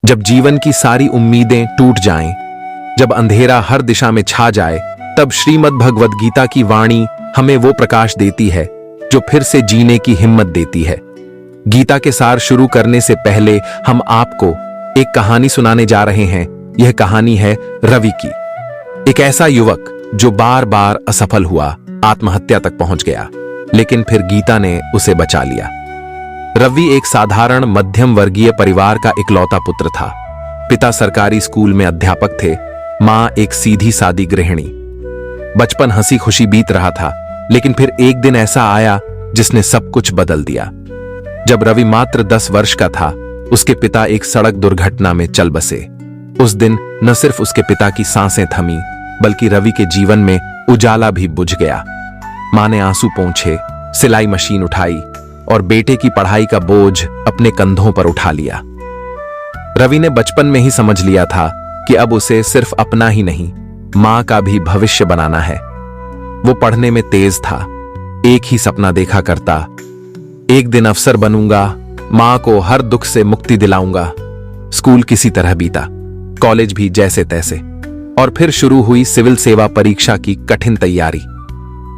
जब जीवन की सारी उम्मीदें टूट जाएं, जब अंधेरा हर दिशा में छा जाए, तब श्रीमद् भगवद गीता की वाणी हमें वो प्रकाश देती है जो फिर से जीने की हिम्मत देती है। गीता के सार शुरू करने से पहले हम आपको एक कहानी सुनाने जा रहे हैं। यह कहानी है रवि की। एक ऐसा युवक जो बार बार असफल हुआ, आत्महत्या तक पहुंच गया, लेकिन फिर गीता ने उसे बचा लिया। रवि एक साधारण मध्यम वर्गीय परिवार का इकलौता पुत्र था। पिता सरकारी स्कूल में अध्यापक थे, मां एक सीधी सादी गृहिणी। बचपन हंसी खुशी बीत रहा था, लेकिन फिर एक दिन ऐसा आया जिसने सब कुछ बदल दिया। जब रवि मात्र 10 वर्ष का था, उसके पिता एक सड़क दुर्घटना में चल बसे। उस दिन न सिर्फ उसके पिता की सांसें थमी, बल्कि रवि के जीवन में उजाला भी बुझ गया। मां ने आंसू पोंछे, सिलाई मशीन उठाई और बेटे की पढ़ाई का बोझ अपने कंधों पर उठा लिया। रवि ने बचपन में ही समझ लिया था कि अब उसे सिर्फ अपना ही नहीं, मां का भी भविष्य बनाना है। वो पढ़ने में तेज था, एक ही सपना देखा करता, एक दिन अफसर बनूंगा, मां को हर दुख से मुक्ति दिलाऊंगा। स्कूल किसी तरह बीता, कॉलेज भी जैसे तैसे, और फिर शुरू हुई सिविल सेवा परीक्षा की कठिन तैयारी।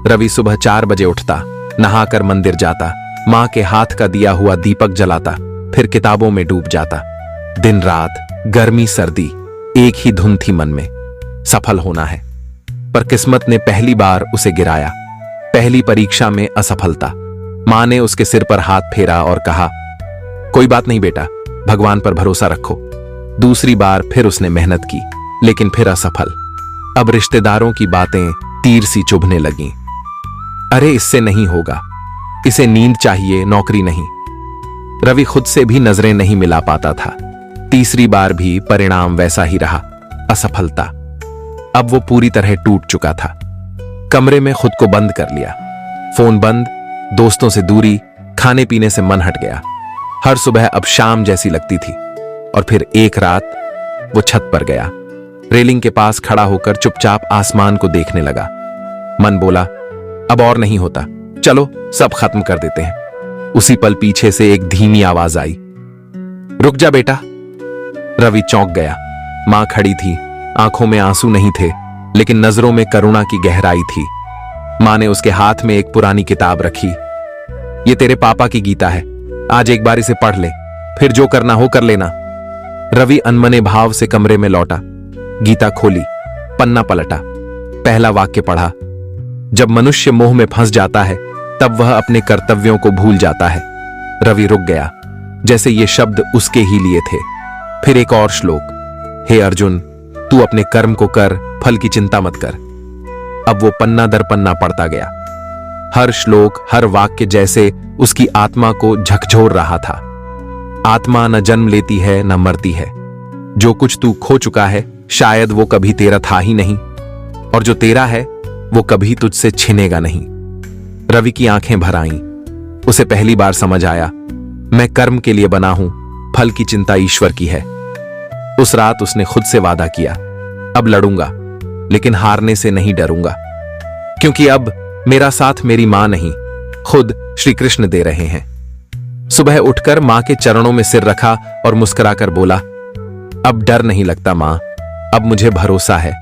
रवि सुबह 4 बजे उठता, नहाकर मंदिर जाता, मां के हाथ का दिया हुआ दीपक जलाता, फिर किताबों में डूब जाता। दिन रात, गर्मी सर्दी, एक ही धुन थी मन में, सफल होना है। पर किस्मत ने पहली बार उसे गिराया। पहली परीक्षा में असफलता। मां ने उसके सिर पर हाथ फेरा और कहा, कोई बात नहीं बेटा, भगवान पर भरोसा रखो। दूसरी बार फिर उसने मेहनत की, लेकिन फिर असफल। अब रिश्तेदारों की बातें तीर सी चुभने लगीं। अरे इससे नहीं होगा, इसे नींद चाहिए, नौकरी नहीं। रवि खुद से भी नजरें नहीं मिला पाता था। तीसरी बार भी परिणाम वैसा ही रहा, असफलता। अब वो पूरी तरह टूट चुका था। कमरे में खुद को बंद कर लिया, फोन बंद, दोस्तों से दूरी, खाने पीने से मन हट गया। हर सुबह अब शाम जैसी लगती थी। और फिर एक रात वो छत पर गया, रेलिंग के पास खड़ा होकर चुपचाप आसमान को देखने लगा। मन बोला, अब और नहीं होता, चलो सब खत्म कर देते हैं। उसी पल पीछे से एक धीमी आवाज आई, रुक जा बेटा। रवि चौंक गया। मां खड़ी थी, आंखों में आंसू नहीं थे, लेकिन नजरों में करुणा की गहराई थी। मां ने उसके हाथ में एक पुरानी किताब रखी। ये तेरे पापा की गीता है, आज एक बार इसे पढ़ ले, फिर जो करना हो कर लेना। रवि अनमने भाव से कमरे में लौटा, गीता खोली, पन्ना पलटा, पहला वाक्य पढ़ा। जब मनुष्य मोह में फंस जाता है, तब वह अपने कर्तव्यों को भूल जाता है। रवि रुक गया, जैसे ये शब्द उसके ही लिए थे। फिर एक और श्लोक, हे अर्जुन, तू अपने कर्म को कर, फल की चिंता मत कर। अब वो पन्ना दर पन्ना पढ़ता गया। हर श्लोक, हर वाक्य जैसे उसकी आत्मा को झकझोर रहा था। आत्मा न जन्म लेती है न मरती है। जो कुछ तू खो चुका है, शायद वो कभी तेरा था ही नहीं, और जो तेरा है वो कभी तुझसे छिनेगा नहीं। रवि की आंखें भर आईं। उसे पहली बार समझ आया, मैं कर्म के लिए बना हूं, फल की चिंता ईश्वर की है। उस रात उसने खुद से वादा किया, अब लड़ूंगा, लेकिन हारने से नहीं डरूंगा, क्योंकि अब मेरा साथ मेरी मां नहीं, खुद श्री कृष्ण दे रहे हैं। सुबह उठकर मां के चरणों में सिर रखा और मुस्कुराकर बोला, अब डर नहीं लगता मां, अब मुझे भरोसा है,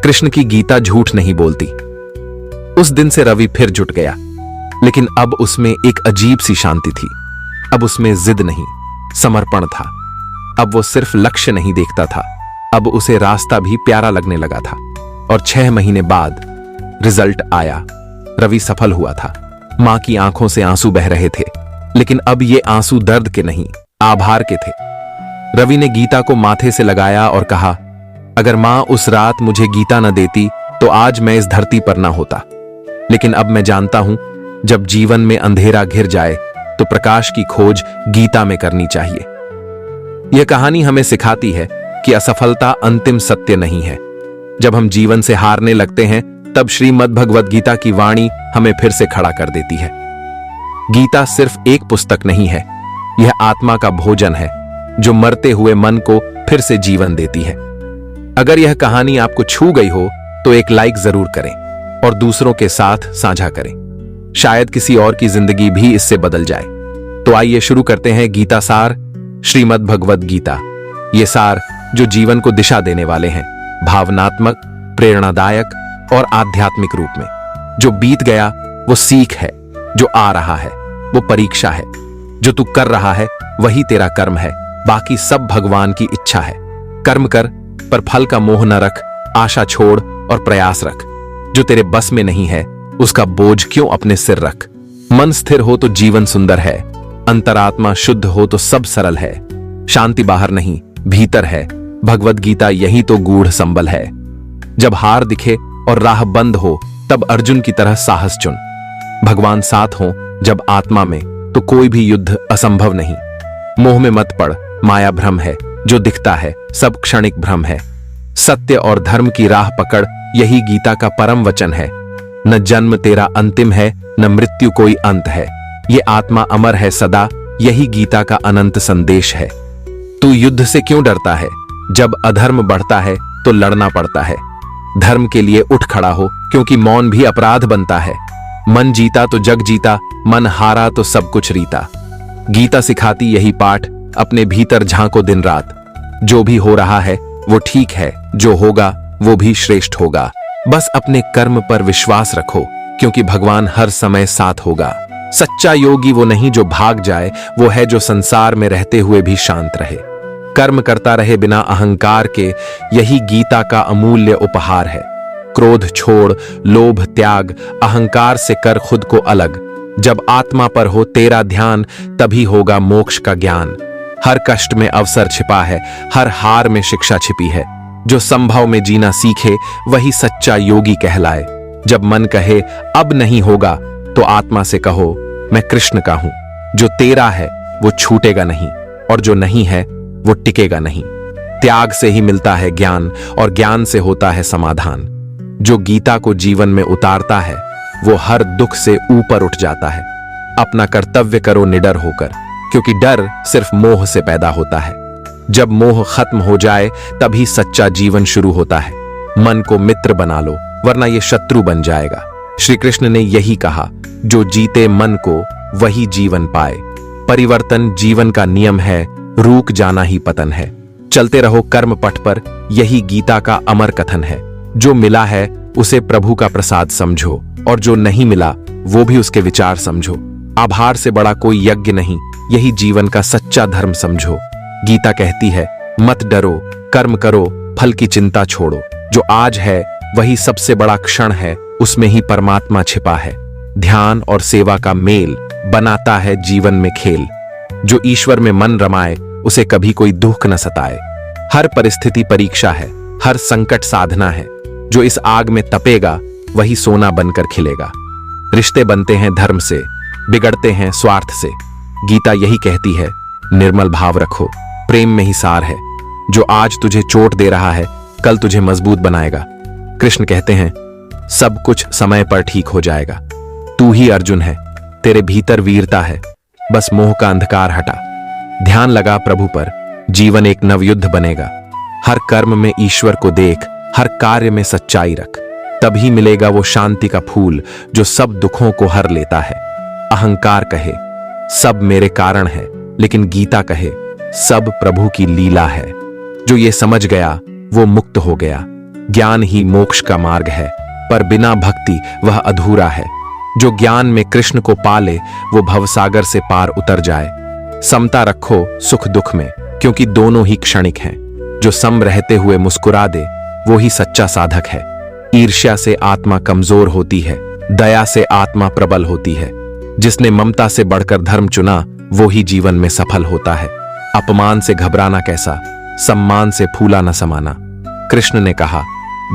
कृष्ण की गीता झूठ नहीं बोलती। उस दिन से रवि फिर जुट गया, लेकिन अब उसमें एक अजीब सी शांति थी। अब उसमें जिद नहीं, समर्पण था। अब वो सिर्फ लक्ष्य नहीं देखता था, अब उसे रास्ता भी प्यारा लगने लगा था। और 6 महीने बाद रिजल्ट आया। रवि सफल हुआ था। मां की आंखों से आंसू बह रहे थे, लेकिन अब ये आंसू दर्द के नहीं, आभार के थे। रवि ने गीता को माथे से लगाया और कहा, अगर मां उस रात मुझे गीता न देती तो आज मैं इस धरती पर ना होता। लेकिन अब मैं जानता हूं, जब जीवन में अंधेरा घिर जाए तो प्रकाश की खोज गीता में करनी चाहिए। यह कहानी हमें सिखाती है कि असफलता अंतिम सत्य नहीं है। जब हम जीवन से हारने लगते हैं, तब श्रीमद् भगवद गीता की वाणी हमें फिर से खड़ा कर देती है। गीता सिर्फ एक पुस्तक नहीं है, यह आत्मा का भोजन है जो मरते हुए मन को फिर से जीवन देती है। अगर यह कहानी आपको छू गई हो तो एक लाइक जरूर करें और दूसरों के साथ साझा करें। शायद किसी और की जिंदगी भी इससे बदल जाए। तो आइए शुरू करते हैं गीता सार, श्रीमद् भगवद गीता। ये सार जो जीवन को दिशा देने वाले हैं, भावनात्मक, प्रेरणादायक और आध्यात्मिक रूप में। जो बीत गया वो सीख है, जो आ रहा है वो परीक्षा है, जो तू कर रहा है वही तेरा कर्म है, बाकी सब भगवान की इच्छा है। कर्म कर पर फल का मोह न रख, आशा छोड़ और प्रयास रख। जो तेरे बस में नहीं है उसका बोझ क्यों अपने सिर रख। मन स्थिर हो तो जीवन सुंदर है, अंतरात्मा शुद्ध हो तो सब सरल है। शांति बाहर नहीं भीतर है, भगवद गीता यही तो गूढ़ संबल है। जब हार दिखे और राह बंद हो तब अर्जुन की तरह साहस चुन। भगवान साथ हो जब आत्मा में तो कोई भी युद्ध असंभव नहीं। मोह में मत पड़, माया भ्रम है, जो दिखता है सब क्षणिक भ्रम है। सत्य और धर्म की राह पकड़, यही गीता का परम वचन है। न जन्म तेरा अंतिम है, न मृत्यु कोई अंत है। ये आत्मा अमर है सदा, यही गीता का अनंत संदेश है। तू युद्ध से क्यों डरता है? जब अधर्म बढ़ता है तो लड़ना पड़ता है। धर्म के लिए उठ खड़ा हो, क्योंकि मौन भी अपराध बनता है। मन जीता तो जग जीता, मन हारा तो सब कुछ रीता। गीता सिखाती यही पाठ, अपने भीतर झांको दिन रात। जो भी हो रहा है वो ठीक है, जो होगा वो भी श्रेष्ठ होगा। बस अपने कर्म पर विश्वास रखो, क्योंकि भगवान हर समय साथ होगा। सच्चा योगी वो नहीं जो भाग जाए, वो है जो संसार में रहते हुए भी शांत रहे। कर्म करता रहे बिना अहंकार के, यही गीता का अमूल्य उपहार है। क्रोध छोड़, लोभ त्याग, अहंकार से कर खुद को अलग। जब आत्मा पर हो तेरा ध्यान, तभी होगा मोक्ष का ज्ञान। हर कष्ट में अवसर छिपा है, हर हार में शिक्षा छिपी है। जो संभव में जीना सीखे वही सच्चा योगी कहलाए। जब मन कहे अब नहीं होगा, तो आत्मा से कहो मैं कृष्ण का हूं। जो तेरा है वो छूटेगा नहीं, और जो नहीं है वो टिकेगा नहीं। त्याग से ही मिलता है ज्ञान, और ज्ञान से होता है समाधान। जो गीता को जीवन में उतारता है वो हर दुख से ऊपर उठ जाता है। अपना कर्तव्य करो निडर होकर, क्योंकि डर सिर्फ मोह से पैदा होता है। जब मोह खत्म हो जाए तभी सच्चा जीवन शुरू होता है। मन को मित्र बना लो, वरना ये शत्रु बन जाएगा। श्री कृष्ण ने यही कहा, जो जीते मन को वही जीवन पाए। परिवर्तन जीवन का नियम है, रुक जाना ही पतन है। चलते रहो कर्म पथ पर, यही गीता का अमर कथन है। जो मिला है उसे प्रभु का प्रसाद समझो, और जो नहीं मिला वो भी उसके विचार समझो। आभार से बड़ा कोई यज्ञ नहीं, यही जीवन का सच्चा धर्म समझो। गीता कहती है मत डरो, कर्म करो, फल की चिंता छोड़ो। जो आज है वही सबसे बड़ा क्षण है, उसमें ही परमात्मा छिपा है। ध्यान और सेवा का मेल बनाता है जीवन में खेल। जो ईश्वर में मन रमाए उसे कभी कोई दुख न सताए। हर परिस्थिति परीक्षा है, हर संकट साधना है। जो इस आग में तपेगा वही सोना बनकर खिलेगा। रिश्ते बनते हैं धर्म से, बिगड़ते हैं स्वार्थ से। गीता यही कहती है निर्मल भाव रखो, प्रेम में ही सार है। जो आज तुझे चोट दे रहा है कल तुझे मजबूत बनाएगा। कृष्ण कहते हैं सब कुछ समय पर ठीक हो जाएगा। तू ही अर्जुन है, तेरे भीतर वीरता है, बस मोह का अंधकार हटा। ध्यान लगा प्रभु पर, जीवन एक नवयुद्ध बनेगा। हर कर्म में ईश्वर को देख, हर कार्य में सच्चाई रख, तभी मिलेगा वो शांति का फूल जो सब दुखों को हर लेता है। अहंकार कहे सब मेरे कारण है, लेकिन गीता कहे सब प्रभु की लीला है। जो ये समझ गया वो मुक्त हो गया। ज्ञान ही मोक्ष का मार्ग है, पर बिना भक्ति वह अधूरा है। जो ज्ञान में कृष्ण को पाले वो भवसागर से पार उतर जाए। समता रखो सुख दुख में, क्योंकि दोनों ही क्षणिक हैं। जो सम रहते हुए मुस्कुरा दे वो ही सच्चा साधक है। ईर्ष्या से आत्मा कमजोर होती है, दया से आत्मा प्रबल होती है। जिसने ममता से बढ़कर धर्म चुना वो ही जीवन में सफल होता है। अपमान से घबराना कैसा, सम्मान से फूला न समाना। कृष्ण ने कहा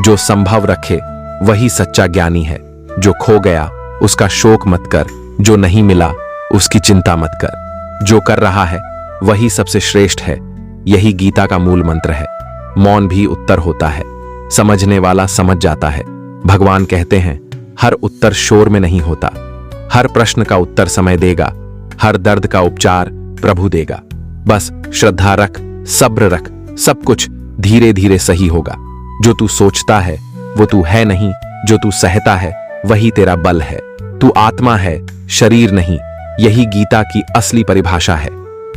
जो संभव रखे वही सच्चा ज्ञानी है। जो खो गया उसका शोक मत कर, जो नहीं मिला उसकी चिंता मत कर। जो कर रहा है वही सबसे श्रेष्ठ है, यही गीता का मूल मंत्र है। मौन भी उत्तर होता है, समझने वाला समझ जाता है। भगवान कहते हैं हर उत्तर शोर में नहीं होता, हर प्रश्न का उत्तर समय देगा, हर दर्द का उपचार प्रभु देगा। बस श्रद्धा रख, सब्र रख, सब कुछ धीरे धीरे सही होगा। जो तू सोचता है वो तू है नहीं, जो तू सहता है वही तेरा बल है। तू आत्मा है, शरीर नहीं, यही गीता की असली परिभाषा है।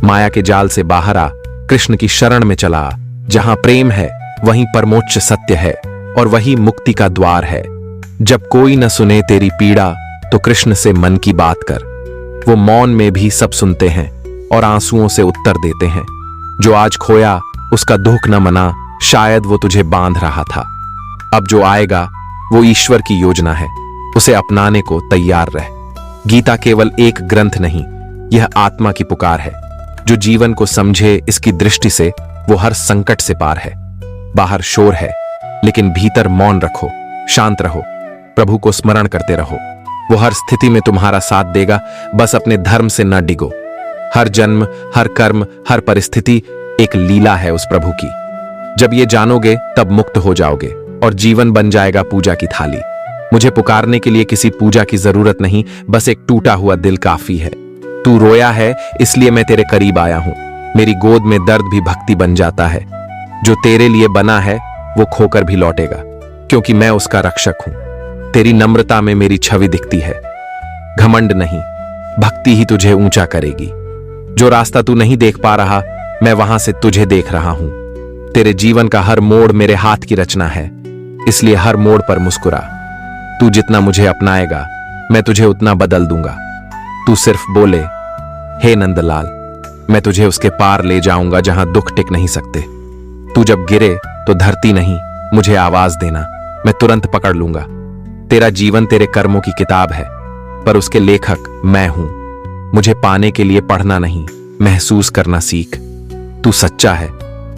माया के जाल से बाहर आ, कृष्ण की शरण में चला आ। जहां प्रेम है वहीं परमोच्च सत्य है और वही मुक्ति का द्वार है। जब कोई न सुने तेरी पीड़ा तो कृष्ण से मन की बात कर। वो मौन में भी सब सुनते हैं और आंसुओं से उत्तर देते हैं। जो आज खोया उसका दुख न मना, शायद वो तुझे बांध रहा था। अब जो आएगा वो ईश्वर की योजना है, उसे अपनाने को तैयार रह। गीता केवल एक ग्रंथ नहीं, यह आत्मा की पुकार है। जो जीवन को समझे इसकी दृष्टि से वो हर संकट से पार है। बाहर शोर है लेकिन भीतर मौन रखो, शांत रहो, प्रभु को स्मरण करते रहो। वो हर स्थिति में तुम्हारा साथ देगा, बस अपने धर्म से न डिगो। हर जन्म, हर कर्म, हर परिस्थिति एक लीला है उस प्रभु की। जब ये जानोगे तब मुक्त हो जाओगे और जीवन बन जाएगा पूजा की थाली। मुझे पुकारने के लिए किसी पूजा की जरूरत नहीं, बस एक टूटा हुआ दिल काफी है। तू रोया है इसलिए मैं तेरे करीब आया हूं। मेरी गोद में दर्द भी भक्ति बन जाता है। जो तेरे लिए बना है वो खोकर भी लौटेगा, क्योंकि मैं उसका रक्षक हूं। तेरी नम्रता में मेरी छवि दिखती है। घमंड नहीं, भक्ति ही तुझे ऊंचा करेगी। जो रास्ता तू नहीं देख पा रहा, मैं वहां से तुझे देख रहा हूं। तेरे जीवन का हर मोड़ मेरे हाथ की रचना है, इसलिए हर मोड़ पर मुस्कुरा। तू जितना मुझे अपनाएगा मैं तुझे उतना बदल दूंगा। तू सिर्फ बोले, हे नंदलाल, मैं तुझे उसके पार ले जाऊंगा जहां दुख टिक नहीं सकते। तू जब गिरे तो धरती नहीं, मुझे आवाज देना, मैं तुरंत पकड़ लूंगा। तेरा जीवन तेरे कर्मों की किताब है, पर उसके लेखक मैं हूं। मुझे पाने के लिए पढ़ना नहीं, महसूस करना सीख। तू सच्चा है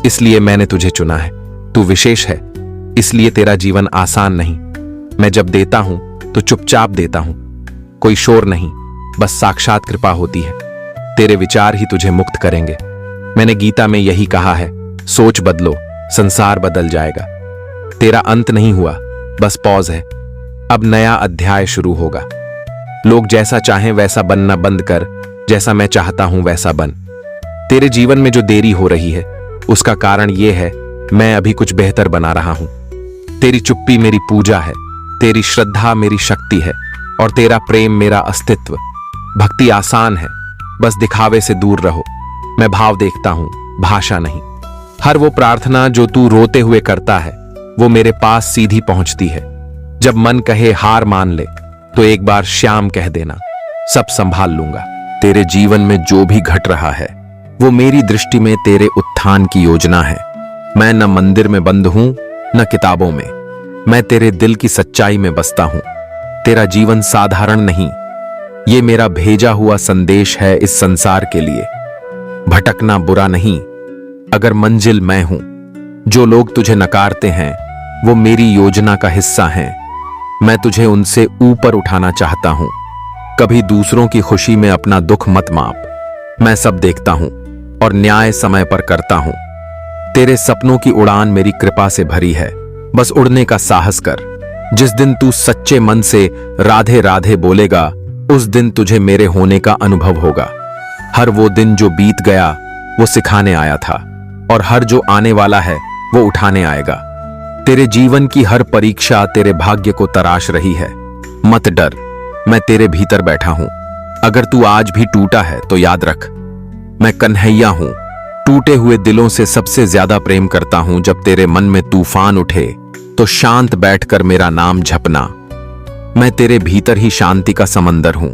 इसलिए मैंने तुझे चुना है। तू विशेष है इसलिए तेरा जीवन आसान नहीं। मैं जब देता हूं तो चुपचाप देता हूं, कोई शोर नहीं, बस साक्षात कृपा होती है। तेरे विचार ही तुझे मुक्त करेंगे। मैंने गीता में यही कहा है, सोच बदलो, संसार बदल जाएगा। तेरा अंत नहीं हुआ, बस पॉज है। अब नया अध्याय शुरू होगा। लोग जैसा चाहें वैसा बनना बंद कर, जैसा मैं चाहता हूं वैसा बन। तेरे जीवन में जो देरी हो रही है उसका कारण यह है, मैं अभी कुछ बेहतर बना रहा हूं। तेरी चुप्पी मेरी पूजा है, तेरी श्रद्धा मेरी शक्ति है और तेरा प्रेम मेरा अस्तित्व। भक्ति आसान है, बस दिखावे से दूर रहो। मैं भाव देखता हूं, भाषा नहीं। हर वो प्रार्थना जो तू रोते हुए करता है वो मेरे पास सीधी पहुंचती है। जब मन कहे हार मान ले तो एक बार श्याम कह देना, सब संभाल लूंगा। तेरे जीवन में जो भी घट रहा है वो मेरी दृष्टि में तेरे उत्थान की योजना है। मैं न मंदिर में बंद हूं न किताबों में, मैं तेरे दिल की सच्चाई में बसता हूं। तेरा जीवन साधारण नहीं, ये मेरा भेजा हुआ संदेश है इस संसार के लिए। भटकना बुरा नहीं, अगर मंजिल मैं हूं। जो लोग तुझे नकारते हैं वो मेरी योजना का हिस्सा हैं। मैं तुझे उनसे ऊपर उठाना चाहता हूं। कभी दूसरों की खुशी में अपना दुख मत माप। मैं सब देखता हूं और न्याय समय पर करता हूं। तेरे सपनों की उड़ान मेरी कृपा से भरी है, बस उड़ने का साहस कर। जिस दिन तू सच्चे मन से राधे राधे बोलेगा उस दिन तुझे मेरे होने का अनुभव होगा। हर वो दिन जो बीत गया वो सिखाने आया था और हर जो आने वाला है वो उठाने आएगा। तेरे जीवन की हर परीक्षा तेरे भाग्य को तराश रही है। मत डर, मैं तेरे भीतर बैठा हूं। अगर तू आज भी टूटा है तो याद रख, मैं कन्हैया हूं। टूटे हुए दिलों से सबसे ज्यादा प्रेम करता हूं। जब तेरे मन में तूफान उठे तो शांत बैठकर मेरा नाम जपना। मैं तेरे भीतर ही शांति का समंदर हूं।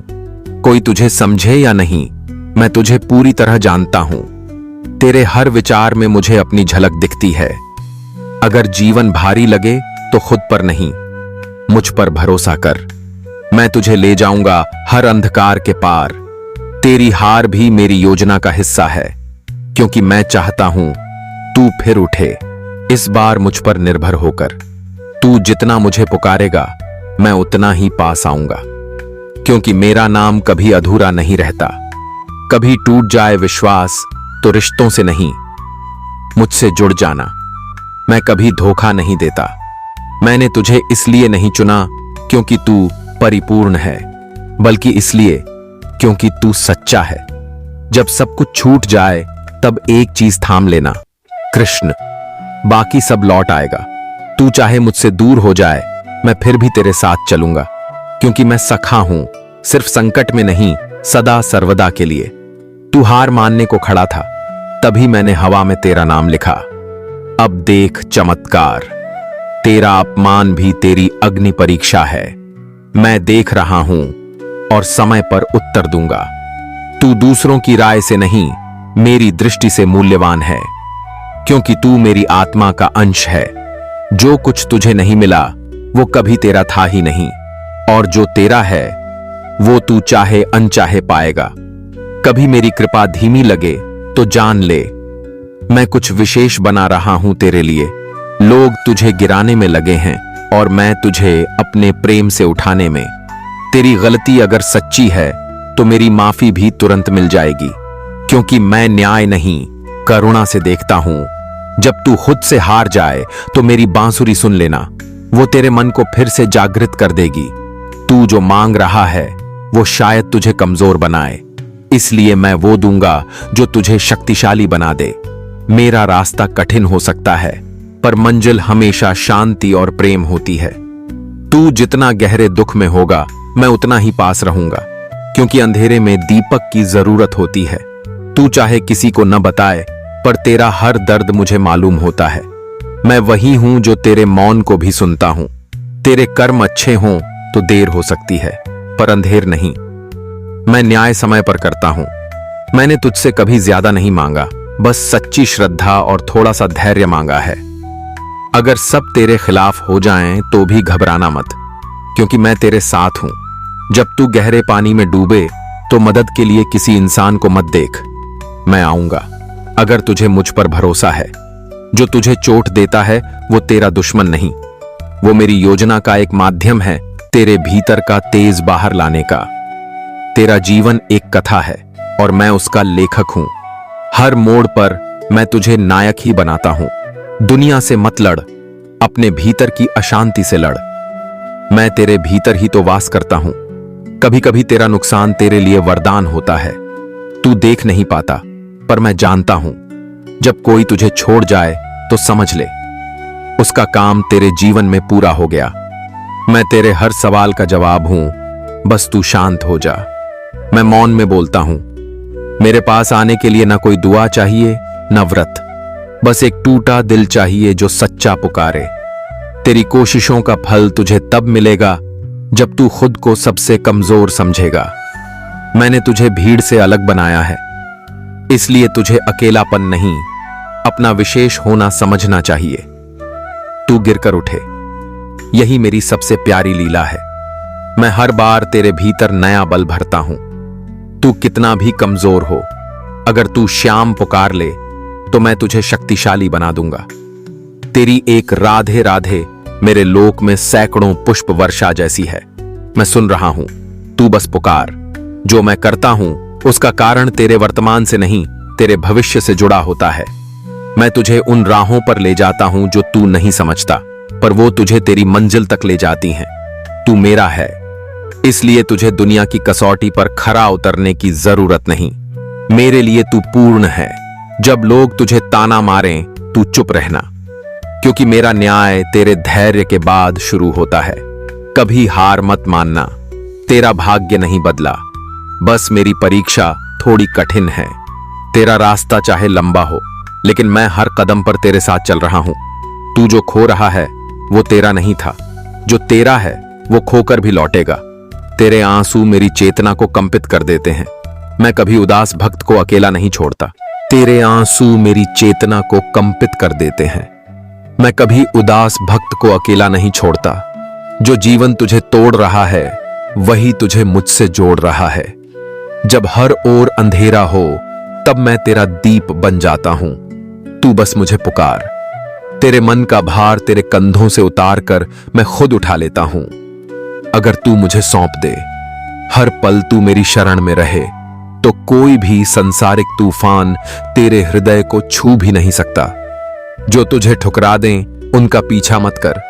कोई तुझे समझे या नहीं, मैं तुझे पूरी तरह जानता हूं। तेरे हर विचार में मुझे अपनी झलक दिखती है। अगर जीवन भारी लगे तो खुद पर नहीं, मुझ पर भरोसा कर। मैं तुझे ले जाऊंगा हर अंधकार के पार। तेरी हार भी मेरी योजना का हिस्सा है, क्योंकि मैं चाहता हूं तू फिर उठे, इस बार मुझ पर निर्भर होकर। तू जितना मुझे पुकारेगा मैं उतना ही पास आऊंगा, क्योंकि मेरा नाम कभी अधूरा नहीं रहता। कभी टूट जाए विश्वास तो रिश्तों से नहीं, मुझसे जुड़ जाना। मैं कभी धोखा नहीं देता। मैंने तुझे इसलिए नहीं चुना क्योंकि तू परिपूर्ण है, बल्कि इसलिए क्योंकि तू सच्चा है। जब सब कुछ छूट जाए तब एक चीज थाम लेना, कृष्ण। बाकी सब लौट आएगा। तू चाहे मुझसे दूर हो जाए, मैं फिर भी तेरे साथ चलूंगा, क्योंकि मैं सखा हूं, सिर्फ संकट में नहीं, सदा सर्वदा के लिए। तू हार मानने को खड़ा था, तभी मैंने हवा में तेरा नाम लिखा। अब देख चमत्कार, तेरा अपमान भी तेरी अग्नि परीक्षा है। मैं देख रहा हूं और समय पर उत्तर दूंगा। तू दूसरों की राय से नहीं, मेरी दृष्टि से मूल्यवान है, क्योंकि तू मेरी आत्मा का अंश है। जो कुछ तुझे नहीं मिला वो कभी तेरा था ही नहीं, और जो तेरा है वो तू चाहे अनचाहे पाएगा। कभी मेरी कृपा धीमी लगे तो जान ले, मैं कुछ विशेष बना रहा हूं तेरे लिए। लोग तुझे गिराने में लगे हैं और मैं तुझे अपने प्रेम से उठाने में। तेरी गलती अगर सच्ची है तो मेरी माफी भी तुरंत मिल जाएगी, क्योंकि मैं न्याय नहीं करुणा से देखता हूं। जब तू खुद से हार जाए तो मेरी बांसुरी सुन लेना, वो तेरे मन को फिर से जागृत कर देगी। तू जो मांग रहा है वो शायद तुझे कमजोर बनाए, इसलिए मैं वो दूंगा जो तुझे शक्तिशाली बना दे। मेरा रास्ता कठिन हो सकता है, पर मंजिल हमेशा शांति और प्रेम होती है। तू जितना गहरे दुख में होगा मैं उतना ही पास रहूंगा, क्योंकि अंधेरे में दीपक की जरूरत होती है। तू चाहे किसी को न बताए, पर तेरा हर दर्द मुझे मालूम होता है। मैं वही हूं जो तेरे मौन को भी सुनता हूं। तेरे कर्म अच्छे हों तो देर हो सकती है, पर अंधेर नहीं। मैं न्याय समय पर करता हूं। मैंने तुझसे कभी ज्यादा नहीं मांगा, बस सच्ची श्रद्धा और थोड़ा सा धैर्य मांगा है। अगर सब तेरे खिलाफ हो जाएं तो भी घबराना मत, क्योंकि मैं तेरे साथ हूं। जब तू गहरे पानी में डूबे तो मदद के लिए किसी इंसान को मत देख, मैं आऊंगा। अगर तुझे मुझ पर भरोसा है, जो तुझे चोट देता है वो तेरा दुश्मन नहीं, वो मेरी योजना का एक माध्यम है तेरे भीतर का तेज बाहर लाने का। तेरा जीवन एक कथा है और मैं उसका लेखक हूं। हर मोड़ पर मैं तुझे नायक ही बनाता हूं। दुनिया से मत लड़, अपने भीतर की अशांति से लड़। मैं तेरे भीतर ही तो वास करता हूं। कभी कभी तेरा नुकसान तेरे लिए वरदान होता है। तू देख नहीं पाता, पर मैं जानता हूं। जब कोई तुझे छोड़ जाए तो समझ ले, उसका काम तेरे जीवन में पूरा हो गया। मैं तेरे हर सवाल का जवाब हूं, बस तू शांत हो जा। मैं मौन में बोलता हूं। मेरे पास आने के लिए ना कोई दुआ चाहिए ना व्रत, बस एक टूटा दिल चाहिए जो सच्चा पुकारे। तेरी कोशिशों का फल तुझे तब मिलेगा जब तू खुद को सबसे कमजोर समझेगा। मैंने तुझे भीड़ से अलग बनाया है, इसलिए तुझे अकेलापन नहीं, अपना विशेष होना समझना चाहिए। तू गिरकर उठे, यही मेरी सबसे प्यारी लीला है। मैं हर बार तेरे भीतर नया बल भरता हूं। तू कितना भी कमजोर हो, अगर तू श्याम पुकार ले तो मैं तुझे शक्तिशाली बना दूंगा। तेरी एक राधे राधे मेरे लोक में सैकड़ों पुष्प वर्षा जैसी है। मैं सुन रहा हूं, तू बस पुकार। जो मैं करता हूं उसका कारण तेरे वर्तमान से नहीं, तेरे भविष्य से जुड़ा होता है। मैं तुझे उन राहों पर ले जाता हूं जो तू नहीं समझता, पर वो तुझे तेरी मंजिल तक ले जाती हैं। तू मेरा है, इसलिए तुझे दुनिया की कसौटी पर खरा उतरने की जरूरत नहीं। मेरे लिए तू पूर्ण है। जब लोग तुझे ताना मारें तू चुप रहना, क्योंकि मेरा न्याय तेरे धैर्य के बाद शुरू होता है। कभी हार मत मानना, तेरा भाग्य नहीं बदला, बस मेरी परीक्षा थोड़ी कठिन है। तेरा रास्ता चाहे लंबा हो, लेकिन मैं हर कदम पर तेरे साथ चल रहा हूं। तू जो खो रहा है वो तेरा नहीं था, जो तेरा है वो खोकर भी लौटेगा। तेरे आंसू मेरी चेतना को कंपित कर देते हैं। मैं कभी उदास भक्त को अकेला नहीं छोड़ता। तेरे आंसू मेरी चेतना को कंपित कर देते हैं। मैं कभी उदास भक्त को अकेला नहीं छोड़ता। जो जीवन तुझे तोड़ रहा है वही तुझे मुझसे जोड़ रहा है। जब हर ओर अंधेरा हो तब मैं तेरा दीप बन जाता हूं। तू बस मुझे पुकार। तेरे मन का भार तेरे कंधों से उतार कर मैं खुद उठा लेता हूं। अगर तू मुझे सौंप दे, हर पल तू मेरी शरण में रहे, तो कोई भी संसारिक तूफान तेरे हृदय को छू भी नहीं सकता। जो तुझे ठुकरा दें उनका पीछा मत कर।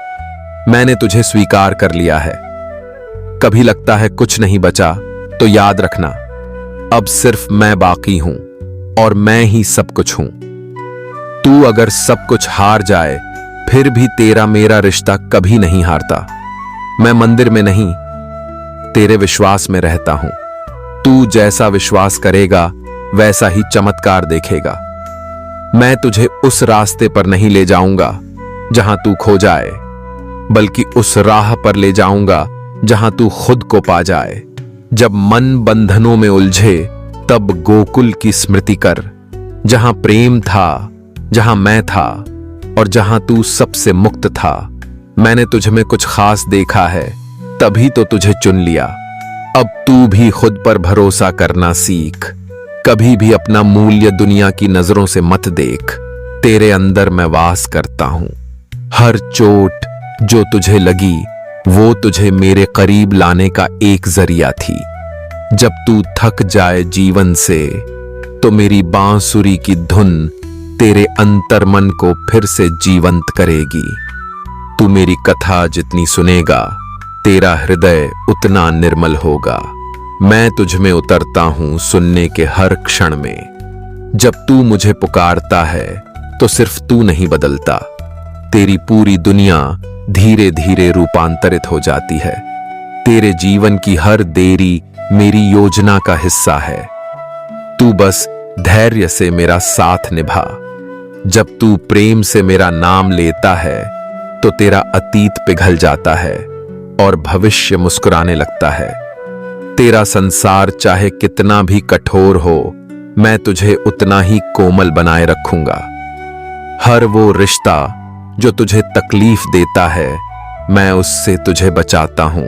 मैंने तुझे स्वीकार कर लिया है। कभी लगता है कुछ नहीं बचा, तो याद रखना, अब सिर्फ मैं बाकी हूं और मैं ही सब कुछ हूं। तू अगर सब कुछ हार जाए फिर भी तेरा मेरा रिश्ता कभी नहीं हारता। मैं मंदिर में नहीं, तेरे विश्वास में रहता हूं। तू जैसा विश्वास करेगा वैसा ही चमत्कार देखेगा। मैं तुझे उस रास्ते पर नहीं ले जाऊंगा जहां तू खो जाए, बल्कि उस राह पर ले जाऊंगा जहां तू खुद को पा जाए। जब मन बंधनों में उलझे तब गोकुल की स्मृति कर, जहां प्रेम था, जहां मैं था और जहां तू सबसे मुक्त था। मैंने तुझ में कुछ खास देखा है, तभी तो तुझे चुन लिया। अब तू भी खुद पर भरोसा करना सीख, कभी भी अपना मूल्य दुनिया की नजरों से मत देख। तेरे अंदर मैं वास करता हूं। हर चोट जो तुझे लगी वो तुझे मेरे करीब लाने का एक जरिया थी। जब तू थक जाए जीवन से तो मेरी बांसुरी की धुन तेरे अंतर्मन को फिर से जीवंत करेगी। तू मेरी कथा जितनी सुनेगा तेरा हृदय उतना निर्मल होगा। मैं तुझ में उतरता हूं सुनने के हर क्षण में। जब तू मुझे पुकारता है तो सिर्फ तू नहीं बदलता, तेरी पूरी दुनिया धीरे धीरे रूपांतरित हो जाती है। तेरे जीवन की हर देरी मेरी योजना का हिस्सा है। तू बस धैर्य से मेरा साथ निभा। जब तू प्रेम से मेरा नाम लेता है तो तेरा अतीत पिघल जाता है और भविष्य मुस्कुराने लगता है। तेरा संसार चाहे कितना भी कठोर हो, मैं तुझे उतना ही कोमल बनाए रखूंगा। हर वो रिश्ता जो तुझे तकलीफ देता है, मैं उससे तुझे बचाता हूं।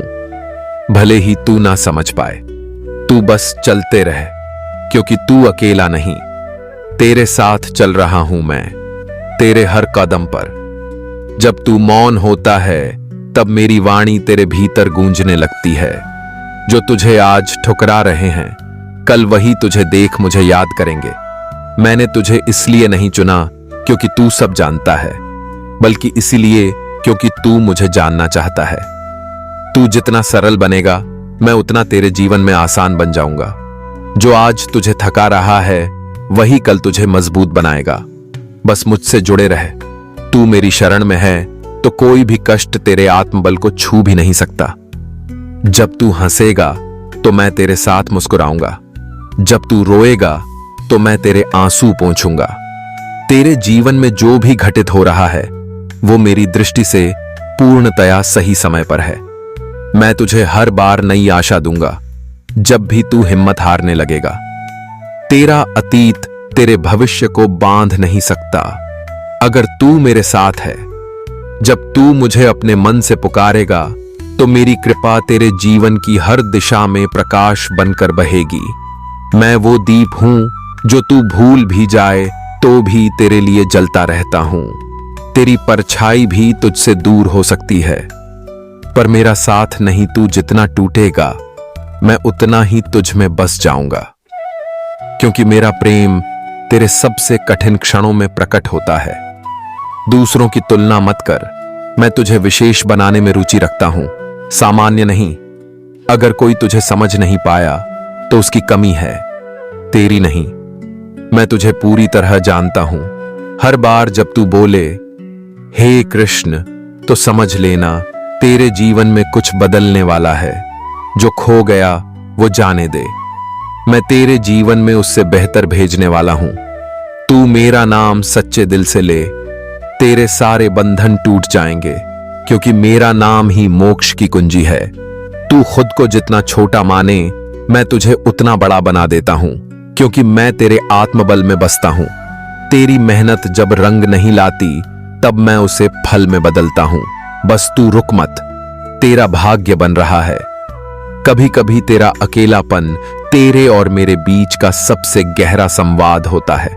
भले ही तू ना समझ पाए, तू बस चलते रह, क्योंकि तू अकेला नहीं, तेरे साथ चल रहा हूं मैं, तेरे हर कदम पर। जब तू मौन होता है तब मेरी वाणी तेरे भीतर गूंजने लगती है। जो तुझे आज ठुकरा रहे हैं, कल वही तुझे देख मुझे याद करेंगे। मैंने तुझे इसलिए नहीं चुना क्योंकि तू सब जानता है, बल्कि इसीलिए क्योंकि तू मुझे जानना चाहता है। तू जितना सरल बनेगा, मैं उतना तेरे जीवन में आसान बन जाऊंगा। जो आज तुझे थका रहा है, वही कल तुझे मजबूत बनाएगा। बस मुझसे जुड़े रहे। तू मेरी शरण में है तो कोई भी कष्ट तेरे आत्मबल को छू भी नहीं सकता। जब तू हंसेगा तो मैं तेरे साथ मुस्कुराऊंगा, जब तू रोएगा तो मैं तेरे आंसू पोंछूंगा। तेरे जीवन में जो भी घटित हो रहा है वो मेरी दृष्टि से पूर्णतया सही समय पर है। मैं तुझे हर बार नई आशा दूंगा जब भी तू हिम्मत हारने लगेगा। तेरा अतीत तेरे भविष्य को बांध नहीं सकता अगर तू मेरे साथ है। जब तू मुझे अपने मन से पुकारेगा तो मेरी कृपा तेरे जीवन की हर दिशा में प्रकाश बनकर बहेगी। मैं वो दीप हूं जो तू भूल भी जाए तो भी तेरे लिए जलता रहता हूं। तेरी परछाई भी तुझसे दूर हो सकती है, पर मेरा साथ नहीं तू जितना टूटेगा, मैं उतना ही तुझ में बस जाऊंगा। क्योंकि मेरा प्रेम तेरे सबसे कठिन क्षणों में प्रकट होता है। दूसरों की तुलना मत कर, मैं तुझे विशेष बनाने में रुचि रखता हूं, सामान्य नहीं। अगर कोई तुझे समझ नहीं पाया तो उसकी कमी है, तेरी नहीं। मैं तुझे पूरी तरह जानता हूं। हर बार जब तू बोले हे कृष्ण, तो समझ लेना तेरे जीवन में कुछ बदलने वाला है। जो खो गया वो जाने दे, मैं तेरे जीवन में उससे बेहतर भेजने वाला हूं। तू मेरा नाम सच्चे दिल से ले, तेरे सारे बंधन टूट जाएंगे, क्योंकि मेरा नाम ही मोक्ष की कुंजी है। तू खुद को जितना छोटा माने, मैं तुझे उतना बड़ा बना देता हूं, क्योंकि मैं तेरे आत्मबल में बसता हूं। तेरी मेहनत जब रंग नहीं लाती तब मैं उसे फल में बदलता हूं। बस तू रुक मत, तेरा भाग्य बन रहा है। कभी कभी तेरा अकेलापन तेरे और मेरे बीच का सबसे गहरा संवाद होता है।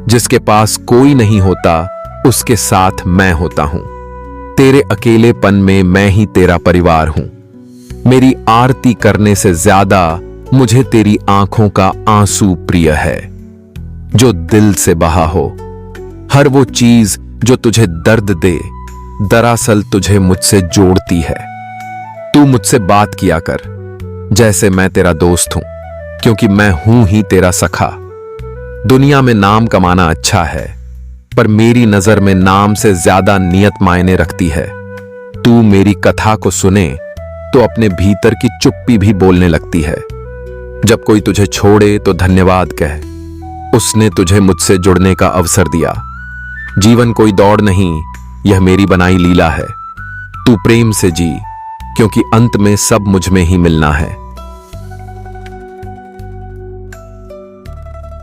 जिसके पास कोई नहीं होता उसके साथ मैं होता हूं। तेरे अकेलेपन में मैं ही तेरा परिवार हूं। मेरी आरती करने से ज्यादा मुझे तेरी आंखों का आंसू प्रिय है, जो दिल से बहा हो। हर वो चीज जो तुझे दर्द दे, दरअसल तुझे मुझसे जोड़ती है। तू मुझसे बात किया कर जैसे मैं तेरा दोस्त हूं, क्योंकि मैं हूं ही तेरा सखा। दुनिया में नाम कमाना अच्छा है, पर मेरी नजर में नाम से ज्यादा नियत मायने रखती है। तू मेरी कथा को सुने तो अपने भीतर की चुप्पी भी बोलने लगती है। जब कोई तुझे छोड़े तो धन्यवाद कह, उसने तुझे मुझसे जुड़ने का अवसर दिया। जीवन कोई दौड़ नहीं, यह मेरी बनाई लीला है। तू प्रेम से जी, क्योंकि अंत में सब मुझ में ही मिलना है।